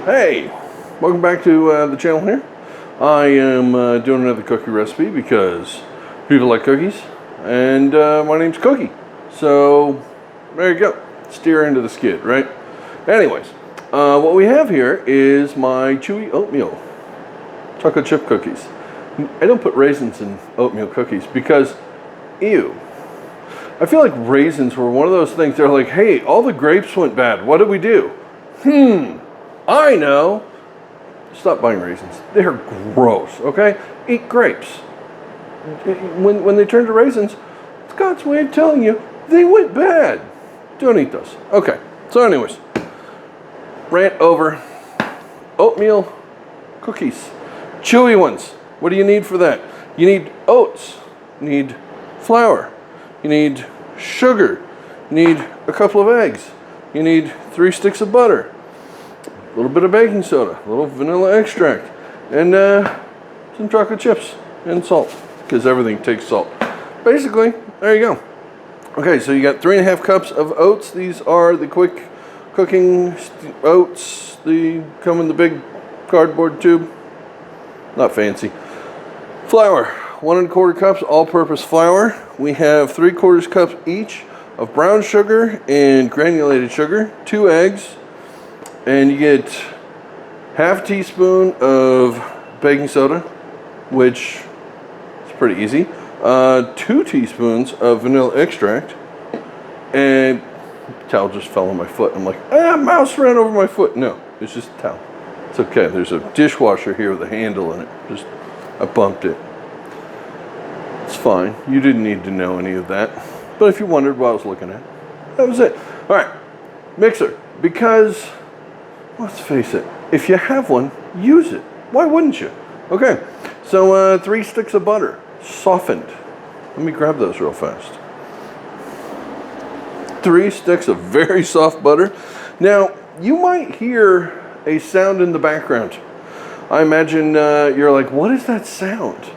Hey, welcome back to the channel here. I am doing another cookie recipe because people like cookies, and my name's Cookie. So there you go, steer into the skid, right? Anyways, what we have here is my Chewy Oatmeal chocolate chip cookies. I don't put raisins in oatmeal cookies because, ew. I feel like raisins were one of those things, they're like, hey, all the grapes went bad, what did we do? I know. Stop buying raisins. They're gross, okay? Eat grapes. When they turn to raisins, it's God's way of telling you they went bad. Don't eat those. Okay, so anyways, rant over. Oatmeal cookies. Chewy ones. What do you need for that? You need oats. You need flour. You need sugar. You need a couple of eggs. You need 3 sticks of butter. A little bit of baking soda, a little vanilla extract, and some chocolate chips and salt, because everything takes salt. Basically, there you go. Okay, so you got 3.5 cups of oats. These are the quick cooking oats. They come in the big cardboard tube. Not fancy. Flour, 1 1/4 cups all-purpose flour. We have 3/4 cups each of brown sugar and granulated sugar, 2 eggs, and you get 1/2 teaspoon of baking soda, which is pretty easy, 2 teaspoons of vanilla extract, and towel just fell on my foot. I'm like, mouse ran over my foot. No, it's just a towel. It's okay. There's a dishwasher here with a handle in it. I bumped it. It's fine. You didn't need to know any of that. But if you wondered what I was looking at, that was it. All right, mixer, because let's face it, if you have one, use it. Why wouldn't you? Okay, so 3 sticks of butter, softened. Let me grab those real fast. 3 sticks of very soft butter. Now, you might hear a sound in the background. I imagine you're like, what is that sound?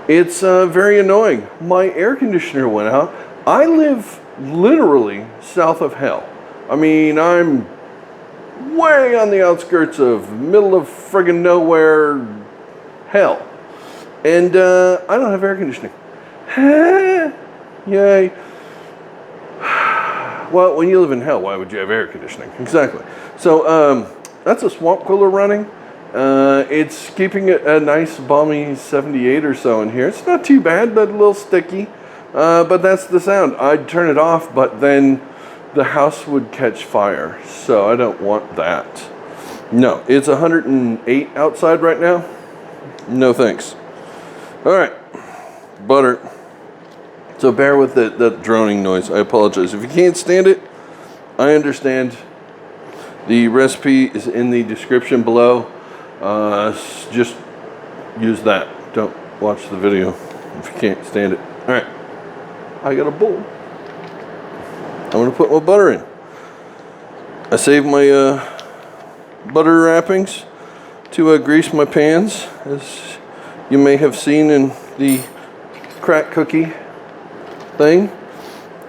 It's very annoying. My air conditioner went out. I live literally south of hell. I mean, I'm way on the outskirts of middle of friggin' nowhere hell. And I don't have air conditioning. Yay. Well, when you live in hell, why would you have air conditioning? Exactly. So that's a swamp cooler running. It's keeping it a nice balmy 78 or so in here. It's not too bad, but a little sticky. But that's the sound. I'd turn it off, but then the house would catch fire. So I don't want that. No, it's 108 outside right now. No thanks. All right, butter. So bear with that droning noise. I apologize. If you can't stand it, I understand. The recipe is in the description below. Just use that. Don't watch the video if you can't stand it. All right. I got a bowl. I'm going to put my butter in. I saved my butter wrappings to grease my pans, as you may have seen in the crack cookie thing.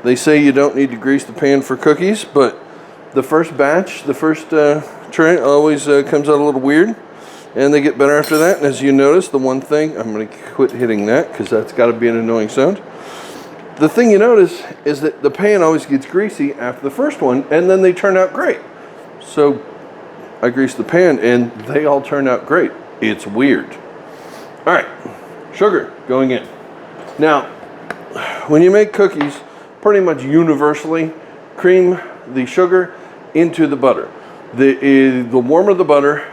They say you don't need to grease the pan for cookies, but the first batch, the first tray always comes out a little weird, and they get better after that. And as you notice, the one thing, I'm going to quit hitting that because that's got to be an annoying sound. The thing you notice is that the pan always gets greasy after the first one, and then they turn out great. So I grease the pan, and they all turn out great. It's weird. All right, sugar going in. Now, when you make cookies, pretty much universally, cream the sugar into the butter. The warmer the butter,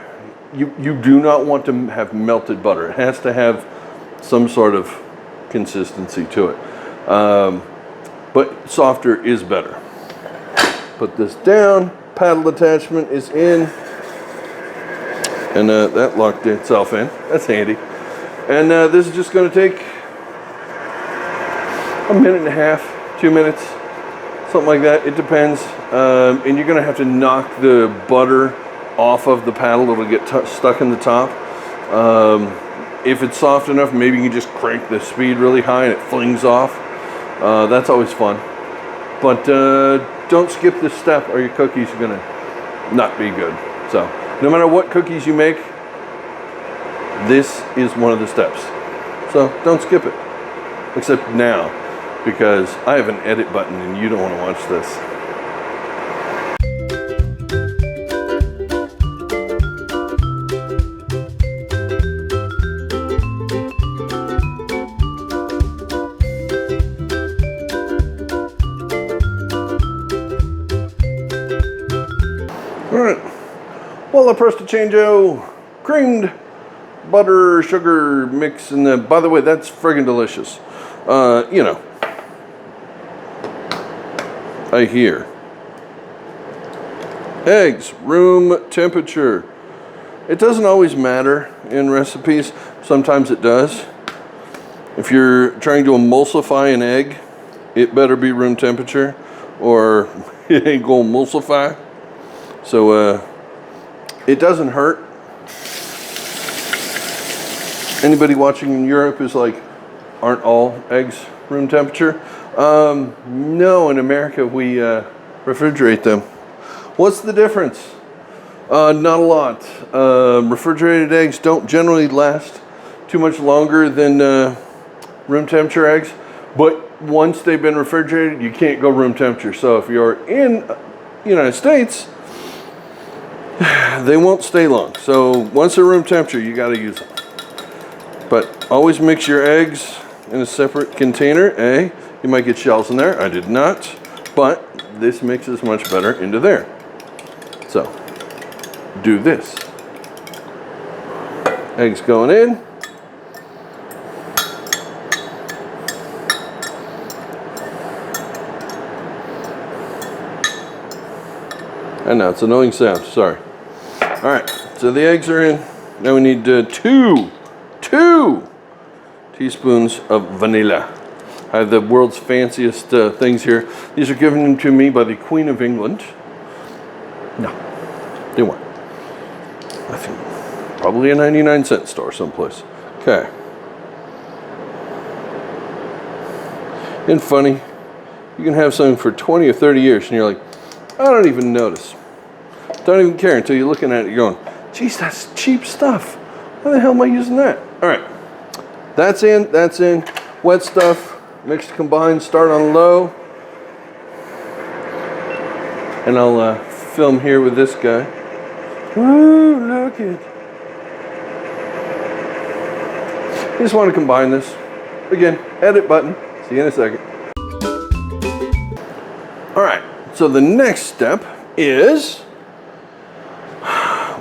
you do not want to have melted butter. It has to have some sort of consistency to it. But softer is better. Put this down, paddle attachment is in, and that locked itself in. That's handy. And this is just going to take 1.5 minutes, 2 minutes, something like that. It depends. And you're going to have to knock the butter off of the paddle. It'll get stuck in the top. If it's soft enough, maybe you can just crank the speed really high and it flings off. That's always fun. But don't skip this step or your cookies are gonna not be good. So No matter what cookies you make, this is one of the steps. So don't skip it. Except now, because I have an edit button and you don't want to watch this. Alright, well, the Prestachango creamed butter sugar mix, and by the way, that's friggin' delicious. You know, I hear. Eggs, room temperature. It doesn't always matter in recipes. Sometimes it does. If you're trying to emulsify an egg, it better be room temperature, or it ain't gonna emulsify. So it doesn't hurt. Anybody watching in Europe is like, aren't all eggs room temperature? No, in America we refrigerate them. What's the difference? Not a lot. Refrigerated eggs don't generally last too much longer than room temperature eggs, but once they've been refrigerated, you can't go room temperature. So if you're in the United States, they won't stay long. So once they're room temperature, you got to use them. But always mix your eggs in a separate container. You might get shells in there. I did not, but this mixes much better into there. So do this. Eggs going in. And now it's an annoying sound, sorry. All right, so the eggs are in. Now we need two teaspoons of vanilla. I have the world's fanciest things here. These are given to me by the Queen of England. No, they weren't. I think probably a 99-cent store someplace. Okay. And funny, you can have something for 20 or 30 years and you're like, I don't even notice. Don't even care until you're looking at it, you're going, geez, that's cheap stuff. Why the hell am I using that? All right, that's in. Wet stuff, mixed combined, start on low. And I'll film here with this guy. Ooh, look it. You just want to combine this. Again, edit button. See you in a second. All right, so the next step is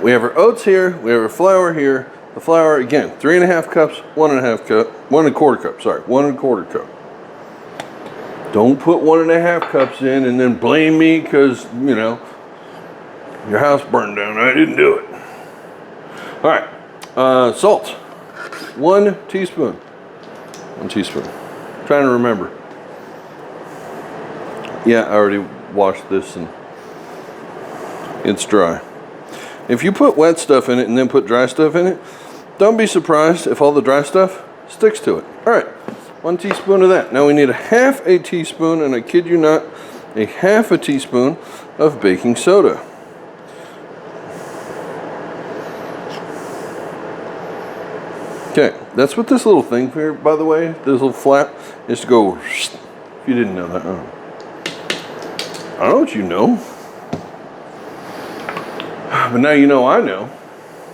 we have our oats here, we have our flour here. The flour, again, 3.5 cups, 1.5 cup, 1.25 cup, sorry, 1.25 cup. Don't put 1.5 cups in and then blame me because, you know, your house burned down. I didn't do it. All right, salt, 1 teaspoon. 1 teaspoon. I'm trying to remember. Yeah, I already washed this and it's dry. If you put wet stuff in it and then put dry stuff in it, don't be surprised if all the dry stuff sticks to it. All right, 1 teaspoon of that. Now we need 1/2 teaspoon, and I kid you not, 1/2 teaspoon of baking soda. Okay, that's what this little thing here, by the way, this little flap, is to go, if you didn't know that. I don't know what you know. But now you know I know.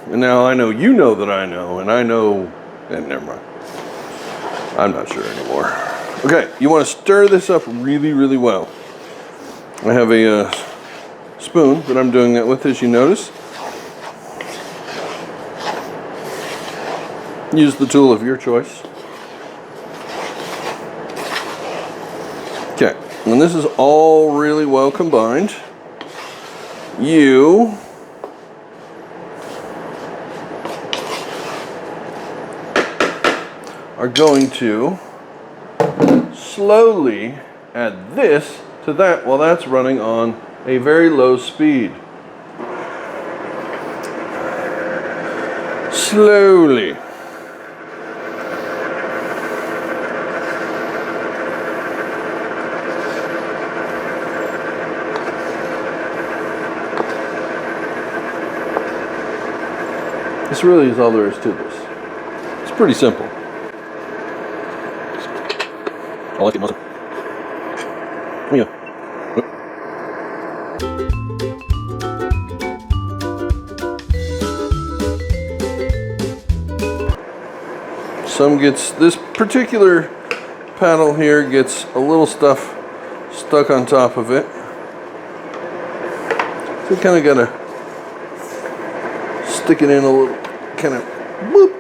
And now I know you know that I know. And I know, and never mind. I'm not sure anymore. Okay, you want to stir this up really, really well. I have a spoon that I'm doing that with, as you notice. Use the tool of your choice. Okay, when this is all really well combined, you are going to slowly add this to that while that's running on a very low speed. Slowly. This really is all there is to this. It's pretty simple. I like it, muscle. Yeah. Some gets, this particular paddle here gets a little stuff stuck on top of it. So you kind of gotta stick it in a little, kind of, whoop.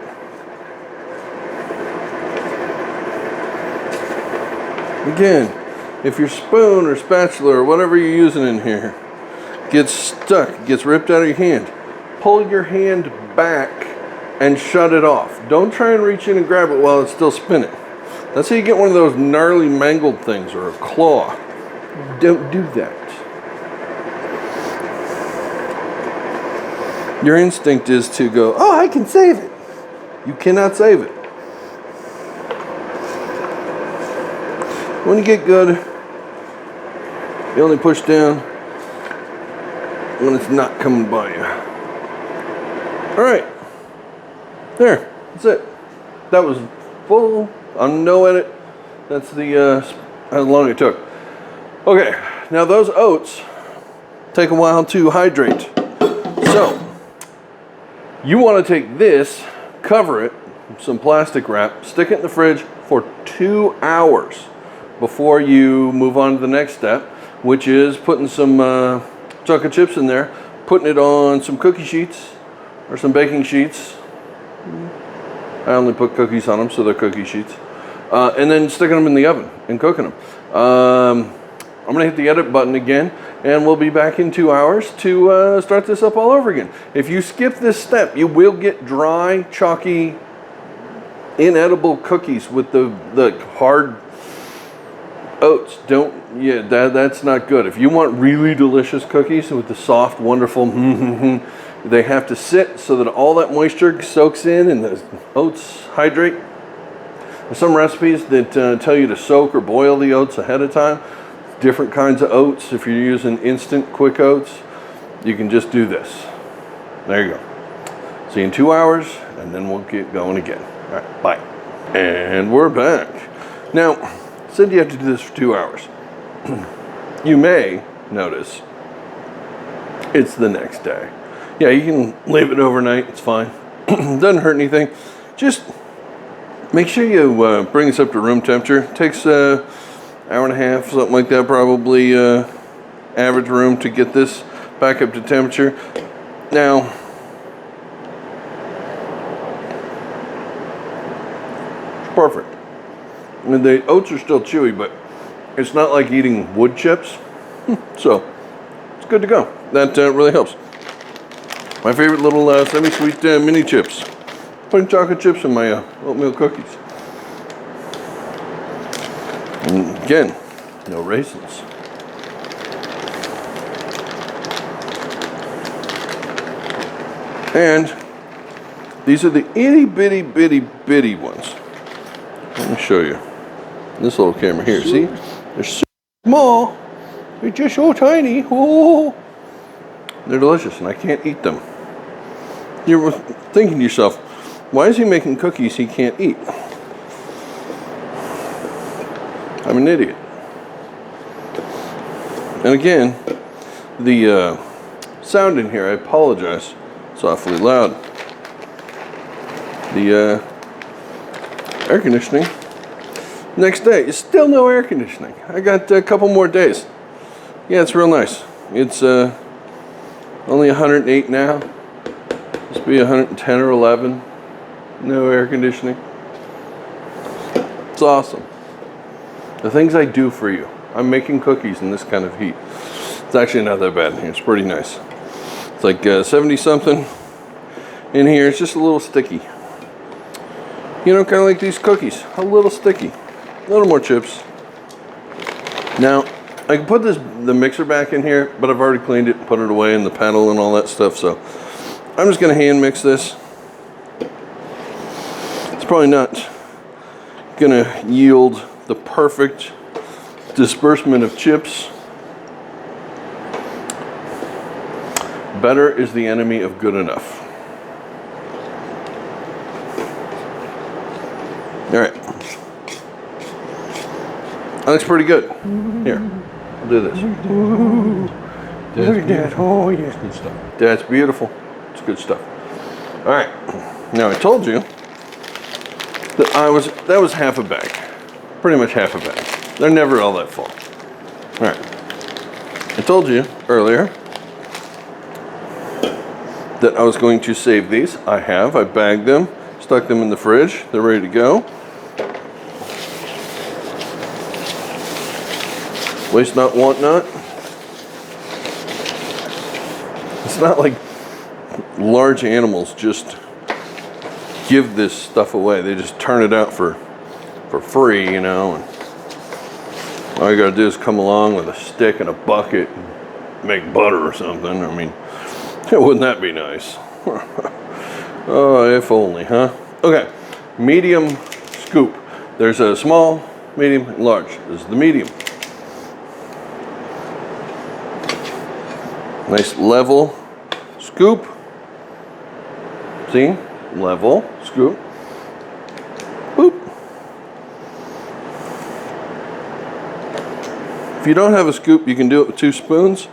Again, if your spoon or spatula or whatever you're using in here gets stuck, gets ripped out of your hand, pull your hand back and shut it off. Don't try and reach in and grab it while it's still spinning. That's how you get one of those gnarly mangled things or a claw. Don't do that. Your instinct is to go, oh, I can save it. You cannot save it. When you get good, you only push down when it's not coming by you. All right. There, that's it. That was full, on no edit. That's the, how long it took. Okay, now those oats take a while to hydrate. So, you want to take this, cover it, some plastic wrap, stick it in the fridge for 2 hours before you move on to the next step, which is putting some chocolate chips in there, putting it on some cookie sheets or some baking sheets. I only put cookies on them, so they're cookie sheets. And then sticking them in the oven and cooking them. I'm gonna hit the edit button again, and we'll be back in 2 hours to start this up all over again. If you skip this step, you will get dry, chalky, inedible cookies with the hard oats. That's not good. If you want really delicious cookies with the soft, wonderful, they have to sit so that all that moisture soaks in and the oats hydrate. There's some recipes that tell you to soak or boil the oats ahead of time. Different kinds of oats. If you're using instant quick oats, you can just do this. There you go. See you in 2 hours, and then we'll get going again. All right, bye. And we're back. Now, I said you have to do this for 2 hours. You may notice it's the next day. Yeah, you can leave it overnight, it's fine. Doesn't hurt anything. Just make sure you bring this up to room temperature. It takes an hour and a half, something like that, probably average room to get this back up to temperature. Now, it's perfect. And the oats are still chewy, but it's not like eating wood chips. So, it's good to go. That really helps. My favorite little semi-sweet mini chips. Putting chocolate chips in my oatmeal cookies. And again, no raisins. And these are the itty bitty bitty bitty ones. Let me show you. This little camera here, see? They're so small. They're just so tiny. Oh. They're delicious, and I can't eat them. You're thinking to yourself, why is he making cookies he can't eat? I'm an idiot. And again, the sound in here, I apologize, it's awfully loud. The air conditioning, next day, it's still no air conditioning. I got a couple more days. Yeah, it's real nice. It's only 108 now. Must be 110 or 11. No air conditioning. It's awesome. The things I do for you. I'm making cookies in this kind of heat. It's actually not that bad in here. It's pretty nice. It's like 70 something in here. It's just a little sticky. You know, kind of like these cookies. A little sticky. A little more chips. Now, I can put the mixer back in here, but I've already cleaned it and put it away in the panel and all that stuff, so I'm just going to hand mix this. It's probably not going to yield the perfect disbursement of chips. Better is the enemy of good enough. All right. That looks pretty good. Here, I'll do this. Look at that. Oh, yeah. Good stuff. That's beautiful. It's good stuff. All right. Now I told you that that was half a bag. Pretty much half a bag. They're never all that full. All right. I told you earlier that I was going to save these. I have. I bagged them, stuck them in the fridge. They're ready to go. Waste not, want not. It's not like large animals just give this stuff away. They just turn it out for free, you know. And all you gotta do is come along with a stick and a bucket and make butter or something. I mean, wouldn't that be nice? Oh, if only, huh? Okay, medium scoop. There's a small, medium, and large. This is the medium. Nice level scoop. See? Level scoop. Boop. If you don't have a scoop, you can do it with 2 spoons.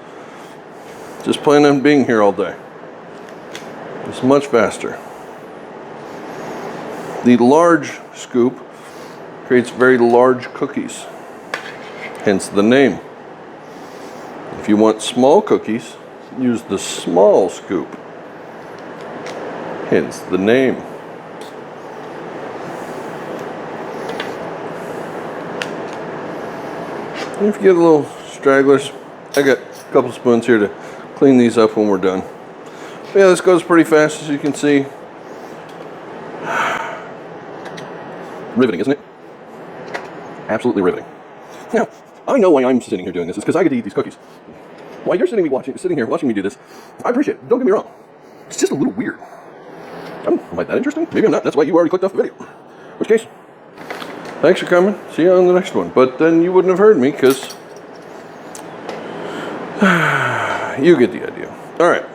Just plan on being here all day. It's much faster. The large scoop creates very large cookies, hence the name. If you want small cookies, use the small scoop, hence the name. And if you get a little stragglers, I got a couple spoons here to clean these up when we're done. But yeah, this goes pretty fast, as you can see. Riveting, isn't it? Absolutely riveting. Now, I know why I'm sitting here doing this. It's because I get to eat these cookies. While you're sitting here watching me do this, I appreciate it. Don't get me wrong. It's just a little weird. Am I that interesting? Maybe I'm not. That's why you already clicked off the video. In which case, thanks for coming. See you on the next one. But then you wouldn't have heard me because you get the idea. All right.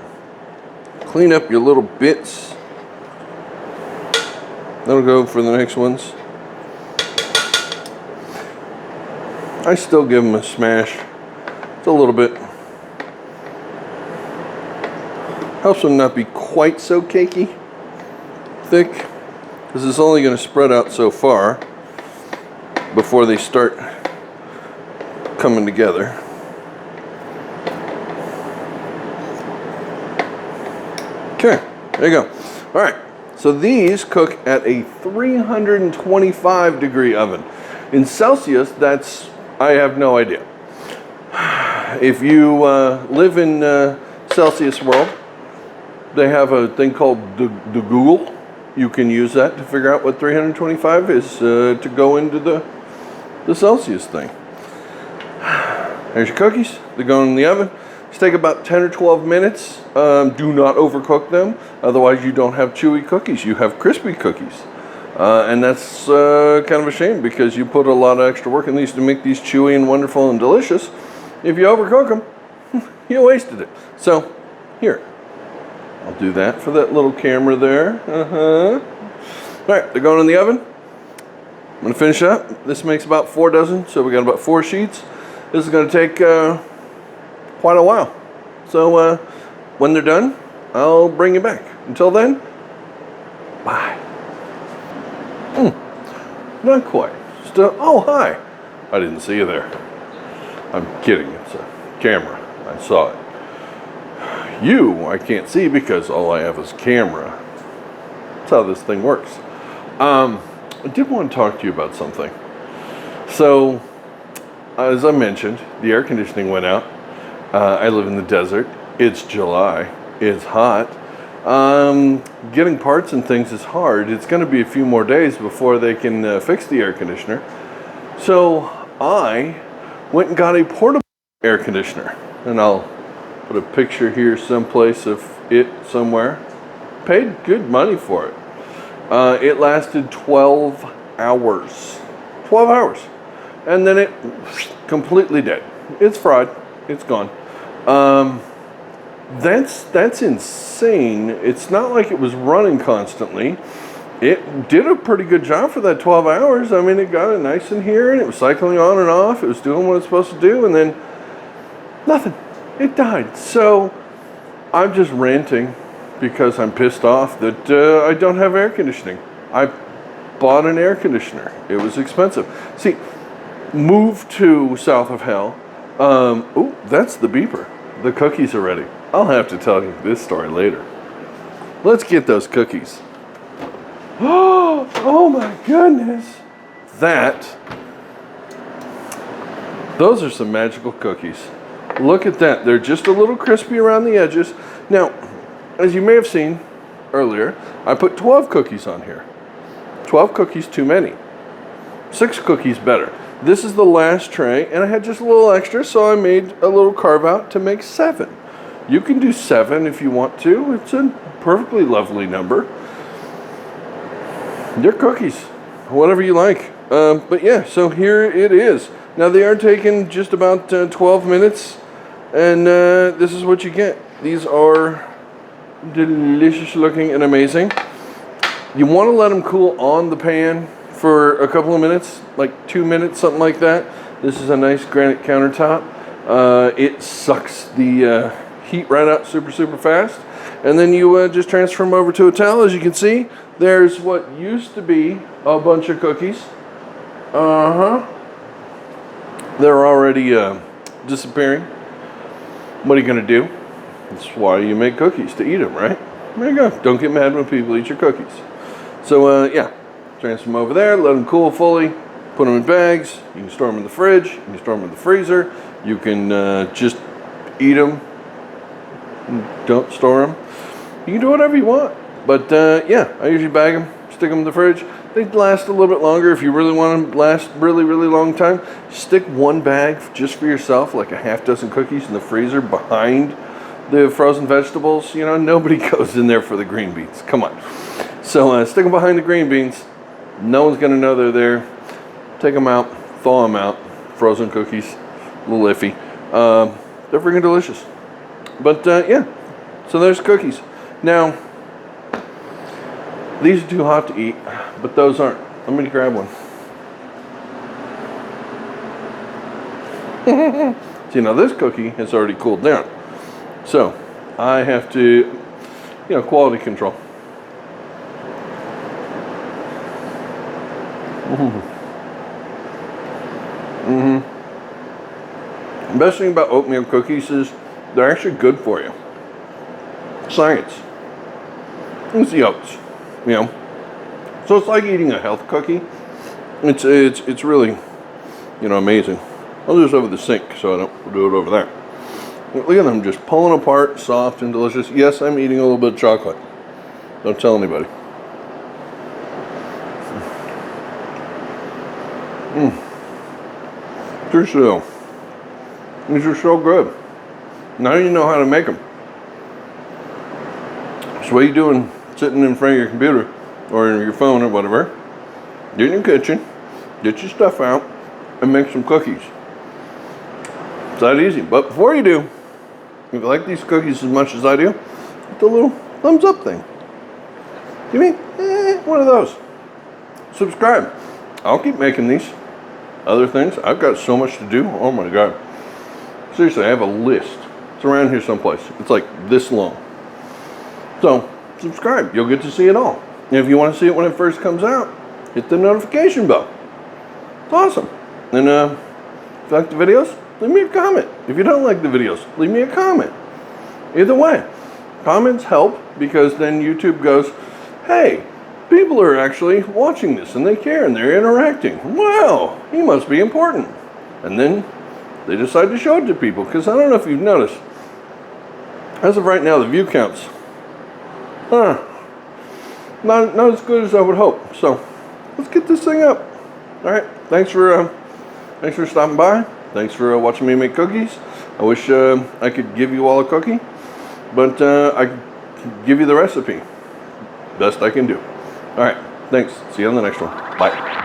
Clean up your little bits. That'll go for the next ones. I still give them a smash. It's a little bit. Helps them not be quite so cakey, thick, because it's only going to spread out so far before they start coming together. Okay, there you go. All right, so these cook at a 325 degree oven. In Celsius, that's, I have no idea. If you live in Celsius world, they have a thing called the Google. You can use that to figure out what 325 is to go into the Celsius thing. There's your cookies. They're going in the oven. Just take about 10 or 12 minutes. Do not overcook them. Otherwise, you don't have chewy cookies. You have crispy cookies. And that's kind of a shame because you put a lot of extra work in these to make these chewy and wonderful and delicious. If you overcook them, you wasted it. So, here. I'll do that for that little camera there. All right, they're going in the oven. I'm going to finish up. This makes about 4 dozen, so we got about 4 sheets. This is going to take quite a while. So when they're done, I'll bring you back. Until then, bye. Not quite. Still, oh, hi. I didn't see you there. I'm kidding. It's a camera. I saw it. You, I can't see because all I have is camera. That's how this thing works. I did want to talk to you about something. So, as I mentioned, the air conditioning went out. I live in the desert. It's July. It's hot. Getting parts and things is hard. It's going to be a few more days before they can fix the air conditioner. So, I went and got a portable air conditioner. And I'll put a picture here someplace of it somewhere. Paid good money for it. It lasted 12 hours. 12 hours. And then it completely dead. It's fried. It's gone. That's insane. It's not like it was running constantly. it did a pretty good job for that 12 hours. I mean, it got it nice in here, and it was cycling on and off. It was doing what it's supposed to do, and then nothing. It died. So I'm just ranting because I'm pissed off that I don't have air conditioning. I bought an air conditioner. It was expensive. See, moved to south of hell. Oh, that's the beeper. The cookies are ready. I'll have to tell you this story later. Let's get those cookies. Oh my goodness. Those are some magical cookies. Look at that. They're just a little crispy around the edges. Now, as you may have seen earlier, I put 12 cookies on here. 12 cookies too many. 6 cookies better. This is the last tray, and I had just a little extra, so I made a little carve out to make 7. You can do 7 if you want to. It's a perfectly lovely number. They're cookies, whatever you like. But yeah, so here it is. Now they are taking just about 12 minutes, and this is what you get. These are delicious looking and amazing. You want to let them cool on the pan for a couple of minutes, like 2 minutes, something like that. This is a nice granite countertop. It sucks the heat right out super fast. And then you just transfer them over to a towel. As you can see, there's what used to be a bunch of cookies. They're already disappearing. What are you going to do? That's why you make cookies, to eat them, right? There you go. Don't get mad when people eat your cookies. So, yeah. Transfer them over there, let them cool fully, put them in bags. You can store them in the fridge, you can store them in the freezer, you can just eat them, don't store them. You can do whatever you want. But yeah, I usually bag them, stick them in the fridge. They last a little bit longer. If you really want them to last really long time, stick one bag just for yourself, like a half dozen cookies in the freezer behind the frozen vegetables. You know, nobody goes in there for the green beans. Come on. So stick them behind the green beans. No one's going to know they're there. Take them out, thaw them out. Frozen cookies, a little iffy. They're freaking delicious. But yeah, so there's cookies. Now, these are too hot to eat, but those aren't. I'm going to grab one. See, now this cookie has already cooled down. So, I have to, quality control. The best thing about oatmeal cookies is they're actually good for you. Science. It's the oats, So it's like eating a health cookie. It's really, amazing. I'll do this over the sink so I don't do it over there. Look at them just pulling apart, soft and delicious. Yes, I'm eating a little bit of chocolate. Don't tell anybody. These are so good. Now you know how to make them. So what are you doing sitting in front of your computer or your phone or whatever? Get in your kitchen, get your stuff out, and make some cookies. It's that easy. But before you do, if you like these cookies as much as I do, hit the little thumbs up thing. Give me one of those. Subscribe. I'll keep making these other things. I've got so much to do. Oh my God. Seriously, I have a list. It's around here someplace. It's like this long. So, subscribe. You'll get to see it all. And if you want to see it when it first comes out, hit the notification bell. It's awesome. And if you like the videos, leave me a comment. If you don't like the videos, leave me a comment. Either way, comments help because then YouTube goes, hey, people are actually watching this and they care and they're interacting. Wow, he must be important. And then they decide to show it to people because I don't know if you've noticed. As of right now, the view counts. Not as good as I would hope. So let's get this thing up. All right. Thanks for stopping by. Thanks for watching me make cookies. I wish I could give you all a cookie, but I can give you the recipe. Best I can do. All right. Thanks. See you on the next one. Bye.